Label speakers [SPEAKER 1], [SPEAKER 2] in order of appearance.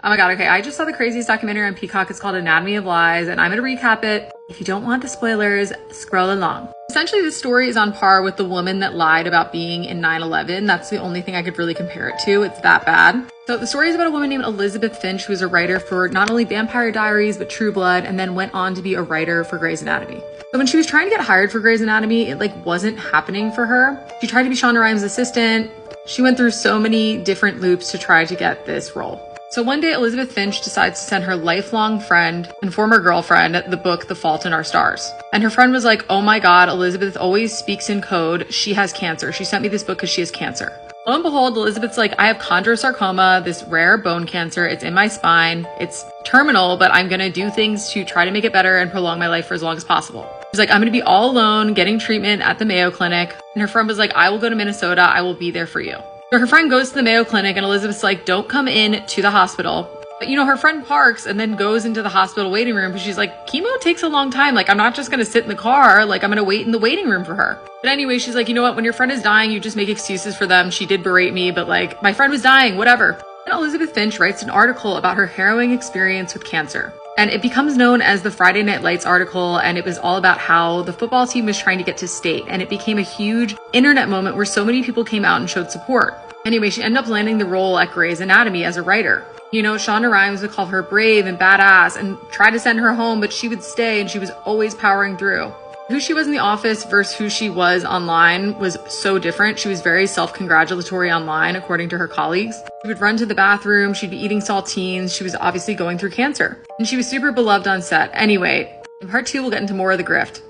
[SPEAKER 1] Oh my god, okay, I just saw the craziest documentary on Peacock. It's called Anatomy of Lies, and I'm gonna recap it. If you don't want the spoilers, scroll along. Essentially, this story is on par with the woman that lied about being in 9/11. That's the only thing I could really compare it to. It's that bad. So the story is about a woman named Elizabeth Finch, who was a writer for not only Vampire Diaries, but True Blood, and then went on to be a writer for Grey's Anatomy. So when she was trying to get hired for Grey's Anatomy, it wasn't happening for her. She tried to be Shonda Rhimes' assistant. She went through so many different loops to try to get this role. So one day, Elizabeth Finch decides to send her lifelong friend and former girlfriend the book, The Fault in Our Stars. And her friend was like, oh my god, Elizabeth always speaks in code. She has cancer. She sent me this book because she has cancer. Lo and behold, Elizabeth's like, I have chondrosarcoma, this rare bone cancer. It's in my spine. It's terminal, but I'm going to do things to try to make it better and prolong my life for as long as possible. She's like, I'm going to be all alone getting treatment at the Mayo Clinic. And her friend was like, I will go to Minnesota. I will be there for you. So her friend goes to the Mayo Clinic and Elizabeth's like, don't come in to the hospital. But her friend parks and then goes into the hospital waiting room because she's like, chemo takes a long time. I'm not just going to sit in the car. I'm going to wait in the waiting room for her. But anyway, she's like, you know what? When your friend is dying, you just make excuses for them. She did berate me, but my friend was dying, whatever. And Elizabeth Finch writes an article about her harrowing experience with cancer. And it becomes known as the Friday Night Lights article, and it was all about how the football team was trying to get to state, and it became a huge internet moment where so many people came out and showed support. Anyway, she ended up landing the role at Grey's Anatomy as a writer. Shonda Rhimes would call her brave and badass and try to send her home, but she would stay, and she was always powering through. Who she was in the office versus who she was online was so different. She was very self-congratulatory online, according to her colleagues. She would run to the bathroom. She'd be eating saltines. She was obviously going through cancer. And she was super beloved on set. Anyway, in part 2, we'll get into more of the grift.